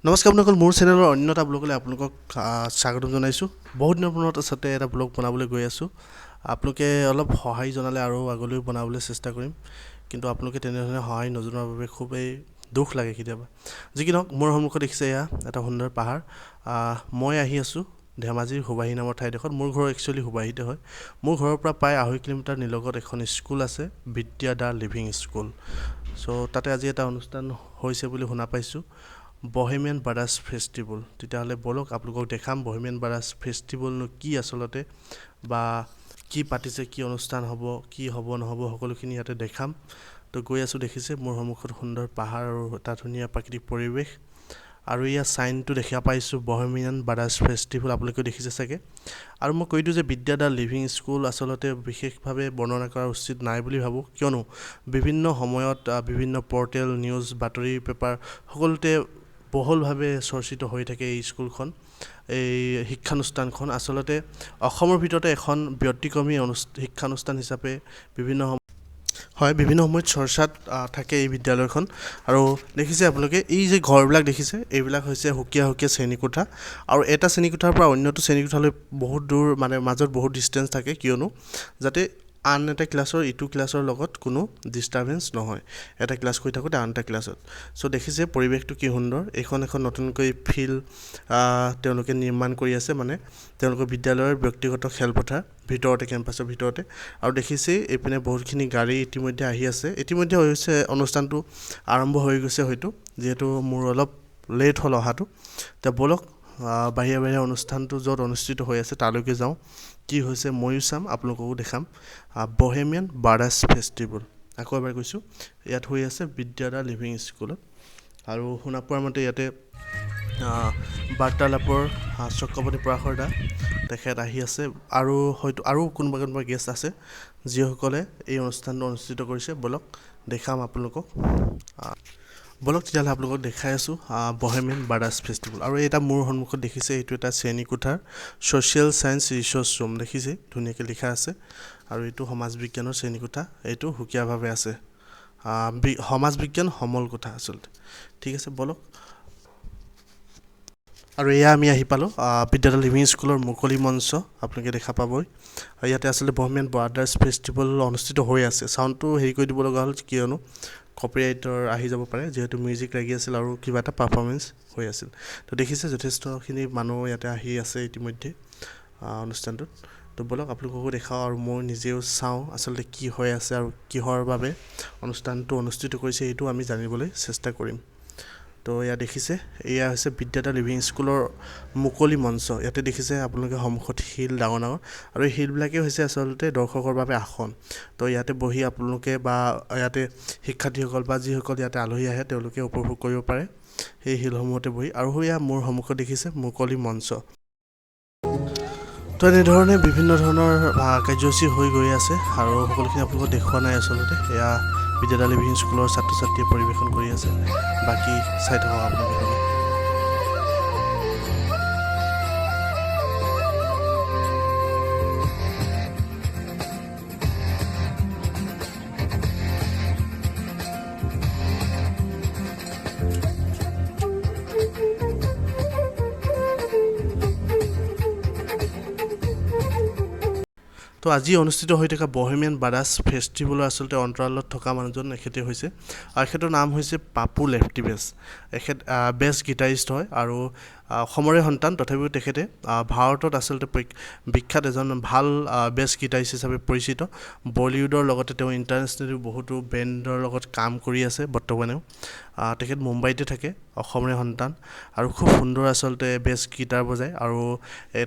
নমস্কাৰ আপোনালোকৰ মোৰ চেনেলৰ অন্য এটা ব্লগলৈ আপোনালোকক স্বাগতম জনাইছোঁ। বহুত দিনৰ মূৰত আচলতে এটা ব্লগ বনাবলৈ গৈ আছোঁ। আপোনালোকে অলপ সহায় জনালে আৰু আগলৈ বনাবলৈ চেষ্টা কৰিম, কিন্তু আপোনালোকে তেনেধৰণে সহায় নজনোৱাৰ বাবে খুবেই দুখ লাগে কেতিয়াবা। যি কি নহওক, মোৰ সন্মুখত দেখিছে এয়া এটা সুন্দৰ পাহাৰ। মই আহি আছোঁ ধেমাজিৰ সুবাহী নামৰ ঠাইডোখৰত। মোৰ ঘৰ একচুৱেলি সুবাহীতে হয়। মোৰ ঘৰৰ পৰা প্ৰায় 2.5 কিলোমিটাৰ নিলগত এখন স্কুল আছে, বিদ্যাদা লিভিং স্কুল। চ' তাতে আজি এটা অনুষ্ঠান হৈছে বুলি শুনা পাইছোঁ, বহেমিয়ান ব্ৰাদাৰ্ছ ফেষ্টিভেল। তেতিয়াহ'লে ব'লক আপোনালোকক দেখাম বহেমিয়ান ব্ৰাদাৰ্ছ ফেষ্টিভেলনো কি আচলতে, বা কি পাতিছে, কি অনুষ্ঠান হ'ব, কি হ'ব নহ'ব, সকলোখিনি ইয়াতে দেখাম। তো গৈ আছোঁ, দেখিছে মোৰ সন্মুখত সুন্দৰ পাহাৰ আৰু এটা ধুনীয়া প্ৰাকৃতিক পৰিৱেশ, আৰু ইয়াৰ চাইনটো দেখা পাইছোঁ বহেমিয়ান ব্ৰাদাৰ্ছ ফেষ্টিভেল, আপোনালোকেও দেখিছে চাগে। আৰু মই কৈ দিওঁ যে বিদ্যাদা লিভিং স্কুল আচলতে বিশেষভাৱে বৰ্ণনা কৰা উচিত নাই বুলি ভাবোঁ, কিয়নো বিভিন্ন সময়ত বিভিন্ন পৰ্টেল, নিউজ, বাতৰি পেপাৰ সকলোতে বহুলভাৱে চৰ্চিত হৈ থাকে এই স্কুলখন, এই শিক্ষানুষ্ঠানখন। আচলতে অসমৰ ভিতৰতে এখন ব্যতিক্ৰমী শিক্ষানুষ্ঠান হিচাপে বিভিন্ন সময়ত চৰ্চাত থাকে এই বিদ্যালয়খন। আৰু দেখিছে আপোনালোকে এই যে ঘৰবিলাক দেখিছে, এইবিলাক হৈছে সুকীয়া সুকীয়া শ্ৰেণীকোঠা, আৰু এটা শ্ৰেণীকোঠাৰ পৰা অন্যটো শ্ৰেণীকোঠালৈ বহুত দূৰ, মানে মাজত বহুত ডিষ্টেঞ্চ থাকে, কিয়নো যাতে আন এটা ক্লাছৰ ইটো ক্লাছৰ লগত কোনো ডিষ্টাৰ্বেঞ্চ নহয়, এটা ক্লাছ কৰি থাকোঁতে আন এটা ক্লাছত। চ' দেখিছে পৰিৱেশটো কি সুন্দৰ। এখন নতুনকৈ ফিল্ড তেওঁলোকে নিৰ্মাণ কৰি আছে, মানে তেওঁলোকৰ বিদ্যালয়ৰ ব্যক্তিগত খেলপথাৰ ভিতৰতে, কেম্পাছৰ ভিতৰতে। আৰু দেখিছেই এইপিনে বহুতখিনি গাড়ী ইতিমধ্যে আহি আছে। ইতিমধ্যে হৈছে অনুষ্ঠানটো আৰম্ভ হৈ গৈছে হয়তো, যিহেতু মোৰ অলপ লেট হ'ল অহাটো। এতিয়া ব'লক বাহিৰে অনুষ্ঠানটো য'ত অনুষ্ঠিত হৈ আছে তালৈকে যাওঁ, কি হৈছে ময়ো চাম, আপোনালোককো দেখাম। বহেমিয়ান ব্ৰাদাৰ্ছ ফেষ্টিভেল, আকৌ এবাৰ কৈছোঁ, ইয়াত হৈ আছে বিদ্যাদা লিভিং স্কুলত। আৰু শুনা পোৱাৰ মতে ইয়াতে বাৰ্তালাপৰ চক্ৰৱৰ্তী পৰাশৰ দা তেখেত আহি আছে, আৰু হয়তো আৰু কোনোবা গেষ্ট আছে যিসকলে এই অনুষ্ঠানটো অনুষ্ঠিত কৰিছে। ব'লক দেখাম আপোনালোকক, ব'লক তেতিয়াহ'লে আপোনালোকক দেখাই আছোঁ বহেমিয়ান ব্ৰাদাৰ্ছ ফেষ্টিভেল। আৰু এটা মোৰ সন্মুখত দেখিছে, এইটো এটা শ্ৰেণীকোঠাৰ ছ'চিয়েল ছায়েন্স ৰিচৰ্চ ৰুম, দেখিছে ধুনীয়াকৈ লিখা আছে। আৰু এইটো সমাজ বিজ্ঞানৰ শ্ৰেণীকোঠা, এইটো সুকীয়াভাৱে আছে সমাজ বিজ্ঞান সমল কোঠা আচলতে। ঠিক আছে, ব'লক। আৰু এয়া আমি আহি পালোঁ বিদ্যাদা লিভিং স্কুলৰ মুকলি মঞ্চ, আপোনালোকে দেখা পাবই। আৰু ইয়াতে আচলতে বহেমিয়ান ব্ৰাদাৰ্ছ ফেষ্টিভেল অনুষ্ঠিত হৈ আছে। চাউণ্ডটো হেৰি কৰি দিব লগা হ'ল, কিয়নো কপিৰাইটৰ আহি যাব পাৰে, যিহেতু মিউজিক লাগি আছিল আৰু কিবা এটা পাৰফৰ্মেঞ্চ হৈ আছিল। তো দেখিছে যথেষ্টখিনি মানুহ ইয়াতে আহি আছে ইতিমধ্যে অনুষ্ঠানটোত। তো ব'লক আপোনালোককো দেখাওঁ আৰু মই নিজেও চাওঁ আচলতে কি হৈ আছে আৰু কিহৰ বাবে অনুষ্ঠানটো অনুষ্ঠিত কৰিছে, এইটো আমি জানিবলৈ চেষ্টা কৰিম। তো এয়া দেখিছে, এয়া হৈছে বিদ্যাদা লিভিং স্কুলৰ মুকলি মঞ্চ। ইয়াতে দেখিছে আপোনালোকে সন্মুখত শিল ডাঙৰ ডাঙৰ, আৰু এই শিলবিলাকেই হৈছে আচলতে দৰ্শকৰ বাবে আসন। তো ইয়াতে বহি আপোনালোকে বা ইয়াতে শিক্ষাৰ্থীসকল বা যিসকল ইয়াতে আলহী আহে তেওঁলোকে উপভোগ কৰিব পাৰে সেই শিলসমূহতে বহি। আৰু এয়া মোৰ সন্মুখত দেখিছে মুকলি মঞ্চ। তো এনেধৰণে বিভিন্ন ধৰণৰ কাৰ্যসূচী হৈ গৈ আছে, আৰু সকলোখিনি আপোনালোকক দেখুওৱা নাই আচলতে। এয়া বিদ্যাদা লিভিং স্কুলৰ ছাত্ৰ ছাত্ৰীয়ে পৰিৱেশন কৰি আছে, বাকী চাই থাকক আপোনালোকে। তো আজি অনুষ্ঠিত হৈ থকা বহেমিয়ান ব্ৰাদাৰ্ছ ফেষ্টিভেলৰ আচলতে অন্তৰালত থকা মানুহজন এখেতে হৈছে, আৰু এখেতৰ নাম হৈছে পাপু লেফটিবেছ। এখেত বেষ্ট গীটাৰিষ্ট হয় আৰু অসমৰে সন্তান, তথাপিও তেখেতে ভাৰতত আচলতে বিখ্যাত এজন ভাল বেষ্ট গীটাৰিষ্ট হিচাপে পৰিচিত। বলিউডৰ লগতে তেওঁ ইণ্টাৰনেশ্যনেলি বহুতো বেণ্ডৰ লগত কাম কৰি আছে বৰ্তমানেও। তেখেত মুম্বাইতে থাকে, অসমৰে সন্তান, আৰু খুব সুন্দৰ আচলতে বেষ্ট গীটাৰ বজায়, আৰু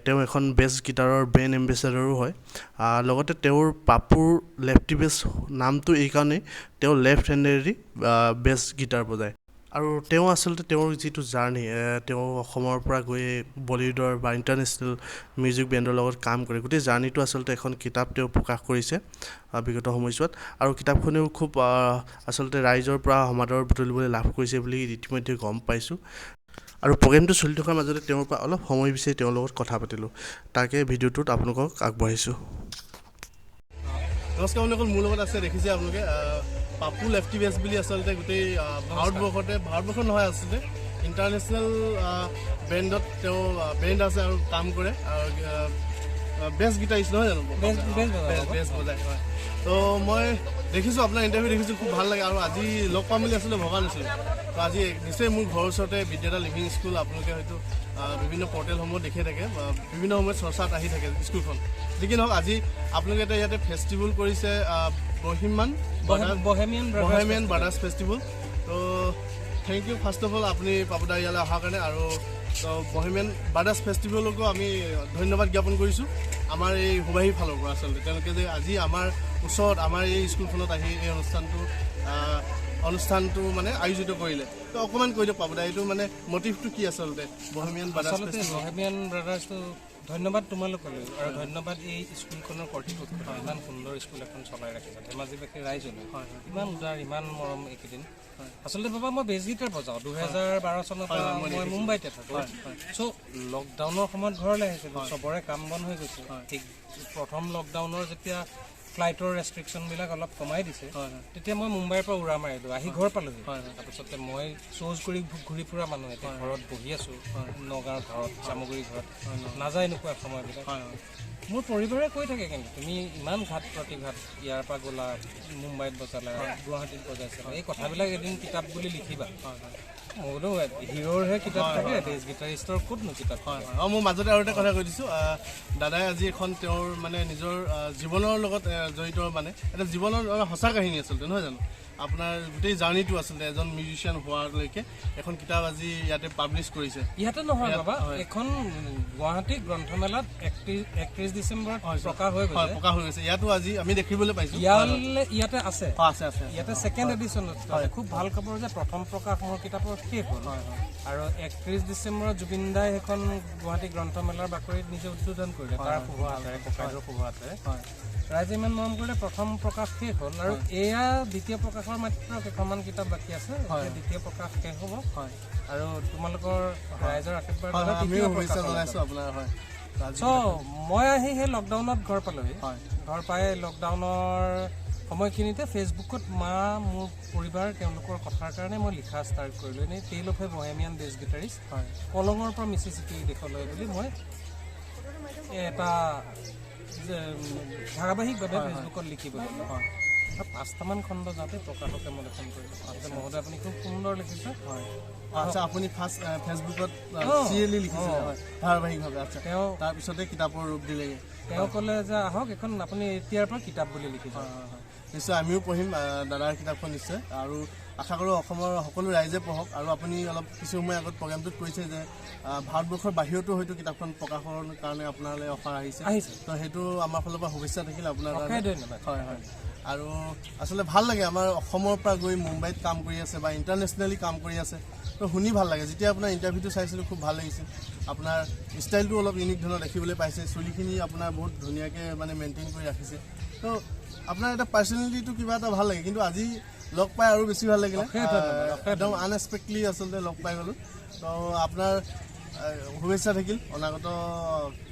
তেওঁ এখন বেষ্ট গীটাৰৰ ব্ৰেণ্ড এম্বেচাডৰো হয়। লগতে তেওঁৰ পাপুৰ লেফটিবেছ নামটো এইকাৰণেই, তেওঁ লেফ্ট হেণ্ডেদি বেষ্ট গীটাৰ বজায়। আৰু তেওঁ আচলতে তেওঁৰ যিটো জাৰ্ণি, তেওঁ অসমৰ পৰা গৈ বলিউডৰ বা ইণ্টাৰনেশ্যনেল মিউজিক বেণ্ডৰ লগত কাম কৰে, গোটেই জাৰ্ণিটো আচলতে এখন কিতাপ তেওঁ প্ৰকাশ কৰিছে বিগত সময়ছোৱাত। আৰু কিতাপখনেও খুব আচলতে ৰাইজৰ পৰা সমাদৰ বুটলিবলৈ লাভ কৰিছে বুলি ইতিমধ্যে গম পাইছোঁ। আৰু প্ৰগ্ৰেমটো চলি থকাৰ মাজতে তেওঁৰ পৰা অলপ সময় বিচাৰি তেওঁৰ লগত কথা পাতিলোঁ, তাকে ভিডিঅ'টোত আপোনালোকক আগবঢ়াইছোঁ। নমস্কাৰ আপোনালোকৰ, মোৰ লগত আছে দেখিছে আপোনালোকে পাপু লেফটিবেছ বুলি, আচলতে গোটেই ভাৰতবৰ্ষৰ নহয় আচলতে ইণ্টাৰনেশ্যনেল বেণ্ডত তেওঁ বেণ্ড আছে আৰু কাম কৰে আৰু বেছ গীটাৰিষ্ট নহয় জানো বেছ বজায় হয় তো মই দেখিছোঁ আপোনাৰ ইণ্টাৰভিউ দেখিছোঁ খুব ভাল লাগে আৰু আজি লগ পাম বুলি আচলতে ভবা নাছিলোঁ তো আজি নিশ্চয় মোৰ ঘৰৰ ওচৰতে বিদ্যালয় লিভিং স্কুল আপোনালোকে হয়তো বিভিন্ন পৰ্টেলসমূহ দেখি থাকে বিভিন্ন সময়ত চৰ্চাত আহি থাকে স্কুলখন যি কি নহওক আজি আপোনালোকে এটা ইয়াতে ফেষ্টিভেল কৰিছে বহেমিয়ান ব্ৰাদাৰ্ছ ফেষ্টিভেল তো thank you first of all আপুনি পাপুদা ইয়ালৈ অহাৰ কাৰণে আৰু বহেমিয়ান ব্ৰাদাৰ্ছ ফেষ্টিভেলকো আমি ধন্যবাদ জ্ঞাপন কৰিছোঁ আমাৰ এই সুবাহীৰ ফালৰ পৰা আচলতে তেওঁলোকে যে আজি আমাৰ ওচৰত আমাৰ এই স্কুলখনত আহি এই অনুষ্ঠানটো মানে আয়োজিত কৰিলে তো অকণমান কৈ দিয়ক পাপুদা এইটো মানে মটিভটো কি আচলতে বহেমিয়ান ব্ৰাদাৰ্ছটো ধন্যবাদ তোমালোকলৈ আৰু ধন্যবাদ এই স্কুলখনৰ কৰ্তৃপক্ষক ইমান সুন্দৰ স্কুল এখন চলাই ৰাখিছে ধেমাজিবাসী ৰাইজলৈ ইমান উদাৰ ইমান মৰম এইকেইদিন আচলতে বাবা মই বেছ গীটাৰ বজাওঁ 2012 চনৰ পৰা মই মুম্বাইতে থাকোঁ চ' লকডাউনৰ সময়ত ঘৰলৈ আহিছিলোঁ চবৰে কাম বন হৈ গৈছে ঠিক প্ৰথম লকডাউনৰ যেতিয়া ফ্লাইটৰ ৰেষ্ট্ৰিকশ্যনবিলাক অলপ কমাই দিছে তেতিয়া মই মুম্বাইৰ পৰা উৰা মাৰিলোঁ আহি ঘৰ পালোঁহি তাৰপিছতে মই শ্ব'জ কৰি ঘূৰি ফুৰা মানুহ এতিয়া ঘৰত বহি আছোঁ নগাঁৱৰ ঘৰত চামগুৰি ঘৰত নাযায় নোপোৱা সময়বিলাক মোৰ পৰিবাৰে কৈ থাকে কিন্তু তুমি ইমান ঘাট প্ৰতিঘাত ইয়াৰ পৰা গ'লা মুম্বাইত বজালা গুৱাহাটীত বজাইছিলা এই কথাবিলাক এদিন কিতাপ বুলি লিখিবা মই বোলো হিৰ'ৰহে কিতাপ থাকে বেছ গীটাৰিষ্টৰ ক'তনো কিতাপ মই মাজতে আৰু এটা কথা কৈ দিছোঁ দাদাই আজি এখন তেওঁৰ মানে নিজৰ জীৱনৰ লগত জড়িত মানে এটা জীৱনৰ সঁচা কাহিনী আচলতে নহয় জানো আপোনাৰ গোটেই জাৰ্ণিটো আচলতে এজন মিউজিচিয়ান হোৱালৈকে এখন কিতাপ আজি ইয়াতে পাব্লিছ কৰিছে ইয়াতে নহয় বাবা এখন গুৱাহাটী গ্ৰন্থমেলাত 31 ডিচেম্বৰত প্ৰকাশ হৈ গৈছে ইয়াতো আজি আমি দেখিবলৈ পাইছোঁ ইয়াতে আছে ইয়াতে ছেকেণ্ড এডিশ্যনত খুব ভাল খবৰ যে প্ৰথম প্ৰকাশ মোৰ কিতাপৰ শেষ হ'ল আৰু 31 ডিচেম্বৰত জুবিন দাই সেইখন গুৱাহাটী গ্ৰন্থমেলাৰ বাকৰিত নিজে উদ্বোধন কৰিলে তাৰ শুভ হাতেৰে ককাইদেউৰ শুভ হাতেৰে ৰাইজে ইমান মৰম কৰিলে প্ৰথম প্ৰকাশ শেষ হ'ল আৰু এয়া দ্বিতীয় প্ৰকাশৰ মাত্ৰ কেইখনমান কিতাপ বাকী আছে দ্বিতীয় প্ৰকাশ শেষ হ'ব আৰু তোমালোকৰ ৰাইজৰ আশীৰ্বাদ মই আহি সেই লকডাউনত ঘৰ পালোহি ঘৰ পাই লকডাউনৰ সময়খিনিতে ফেচবুকত মোৰ পৰিবাৰ তেওঁলোকৰ কথাৰ কাৰণে মই লিখা ষ্টাৰ্ট কৰিলোঁ এনেই টেইল অফ এ বহেমিয়ান বেছ গীটাৰিষ্ট কলঙৰ পৰা মিছিছিপি দেশলৈ বুলি মই এটা ধাৰাবাহিকভাৱে ফেচবুকত লিখিবলৈ আৰু 5টামান খণ্ড যাতে প্ৰকাশকে মই লেখন কৰিলোঁ মহোদয় আপুনি খুব সুন্দৰ লিখিছে আচ্ছা আপুনি ফাৰ্ষ্ট ফেচবুকত চিৰিয়েলি লিখিছে ধাৰাবাহিকভাৱে আচ্ছা তেওঁ তাৰপিছতে কিতাপৰ ৰূপ দিলেগৈ তেওঁ ক'লে যে আহক এখন আপুনি এতিয়াৰ পৰা কিতাপ বুলি লিখিছে নিশ্চয় আমিও পঢ়িম দাদাৰ কিতাপখন নিশ্চয় আৰু আশা কৰোঁ অসমৰ সকলো ৰাইজে পঢ়ক আৰু আপুনি অলপ কিছু সময় আগত প্ৰগ্ৰামটোত কৈছে যে ভাৰতবৰ্ষৰ বাহিৰতো হয়তো কিতাপখন প্ৰকাশৰ কাৰণে আপোনালৈ অফাৰ আহিছে তো সেইটো আমাৰ ফালৰ পৰা শুভেচ্ছা থাকিল আপোনাৰ ধন্যবাদ হয় আৰু আচলতে ভাল লাগে আমাৰ অসমৰ পৰা গৈ মুম্বাইত কাম কৰি আছে বা ইণ্টাৰনেশ্যনেলি কাম কৰি আছে তো শুনি ভাল লাগে যেতিয়া আপোনাৰ ইণ্টাৰভিউটো চাইছিলোঁ খুব ভাল লাগিছিল আপোনাৰ ষ্টাইলটো অলপ ইউনিক ধৰণৰ দেখিবলৈ পাইছে চুলিখিনি আপোনাৰ বহুত ধুনীয়াকৈ মানে মেইনটেইন কৰি ৰাখিছে তো আপোনাৰ এটা পাৰ্চনেলিটিটো কিবা এটা ভাল লাগে কিন্তু আজি লগ পাই আৰু বেছি ভাল লাগিলে একদম আনএক্সপেক্টলি আচলতে লগ পাই গ'লোঁ তো আপোনাৰ শুভেচ্ছা থাকিল অনাগত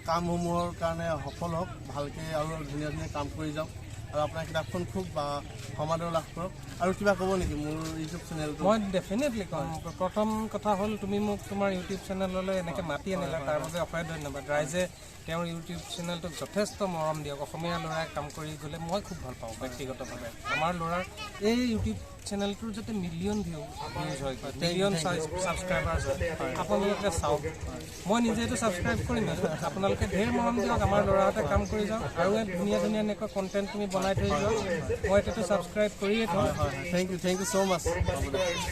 কামসমূহৰ কাৰণে সফল হওক ভালকৈ আৰু ধুনীয়া কাম কৰি যাওক আৰু আপোনাৰ কিতাপখন খুব সমাদৰ লাভ কৰক আৰু কিবা ক'ব নেকি মোৰ ইউটিউব চেনেলটো মই ডেফিনেটলি ক'ম প্ৰথম কথা হ'ল তুমি মোক তোমাৰ ইউটিউব চেনেললৈ এনেকৈ মাতি আনিলা তাৰ বাবে অশেষ ধন্যবাদ ৰাইজে তেওঁৰ ইউটিউব চেনেলটোক যথেষ্ট মৰম দিয়ক অসমীয়া ল'ৰাই কাম কৰি গ'লে মই খুব ভাল পাওঁ ব্যক্তিগতভাৱে আমাৰ ল'ৰাৰ এই ইউটিউব চেনেলটোৰ যাতে মিলিয়ন ভিউজ হয় মিলিয়ন ছাবস্ক্ৰাইবাৰ্ছ হয় আপোনালোকে চাওক মই নিজে এইটো ছাবস্ক্ৰাইব কৰিম আপোনালোকে ঢেৰ মৰম দিয়ক আমাৰ ল'ৰাহঁতে কাম কৰি যাওক আৰু ধুনীয়া এনেকুৱা কণ্টেণ্ট তুমি বনাই থৈ যাওক মই এইটো ছাবস্ক্ৰাইব কৰিয়ে থওঁ থেংক ইউ ছ' মাছ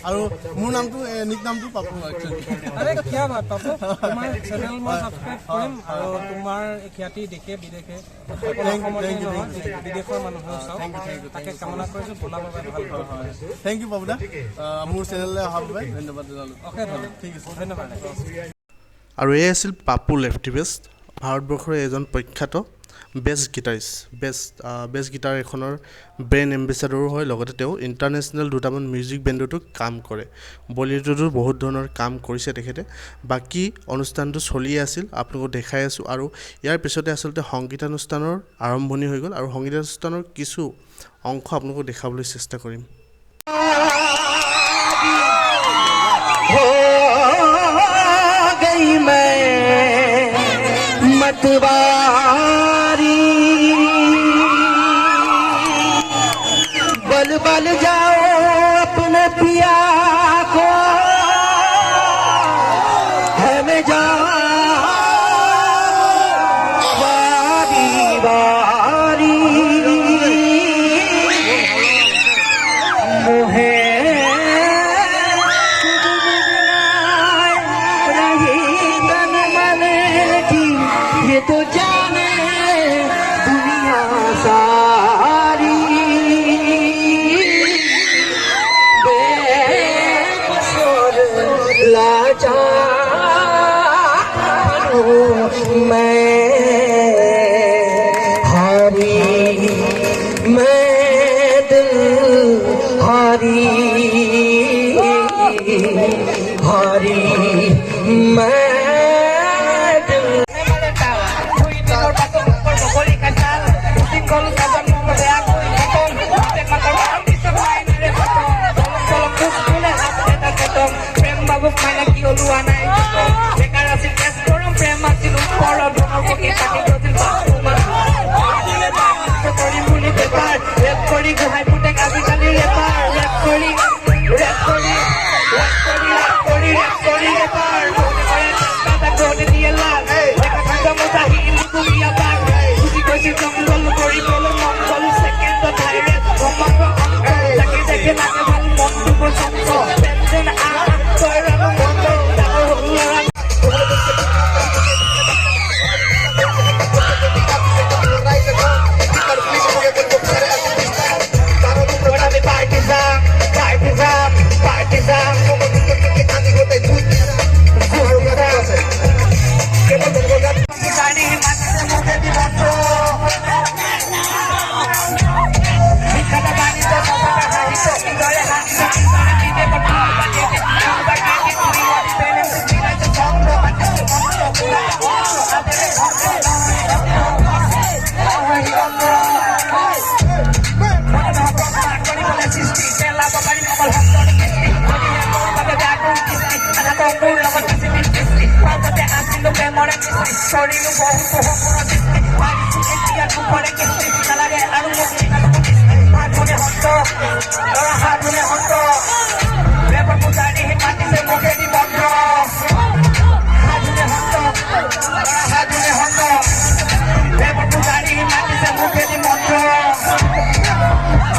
আৰু মোৰ নামটো নিক নামটো পাপু একচুৱেলি আৰে কিয় বাত পাপু তোমাৰ চেনেল মই ছাবস্ক্ৰাইব কৰিম আৰু তোমাৰ খ্যাতি দেশে বিদেশে বিদেশৰ মানুহেও চাওক তাকে কামনা কৰিছোঁ বোলা বাবে ভাল পাওঁ থেংক ইউ পাপুদা মোৰ চেনেললৈ অহাৰ বাবে ধন্যবাদ জনালোঁ ঠিক আছে ধন্যবাদ আৰু এই আছিল পাপু লেফটিভেষ্ট ভাৰতবৰ্ষৰ এজন প্ৰখ্যাত বেছ গীটাৰিষ্ট বেছ গীটাৰ এখনৰ ব্ৰেণ্ড এম্বেচাডৰো হয় লগতে তেওঁ ইণ্টাৰনেশ্যনেল দুটামান মিউজিক বেণ্ডতো কাম কৰে বলিউডতো বহুত ধৰণৰ কাম কৰিছে তেখেতে বাকী অনুষ্ঠানটো চলিয়ে আছিল আপোনালোকক দেখাই আছোঁ আৰু ইয়াৰ পিছতে আচলতে সংগীতানুষ্ঠানৰ আৰম্ভণি হৈ গ'ল আৰু সংগীতানুষ্ঠানৰ কিছু অংশ আপোনালোকক দেখাবলৈ চেষ্টা কৰিম इतबारी बल बल जाओ अपने पिया को है मैं जा बारी बारी मोहे ये तो जाने दुनिया सारी बेकसूर लाचार हूँ मैं हारी मैं दिल हारी हारी मैं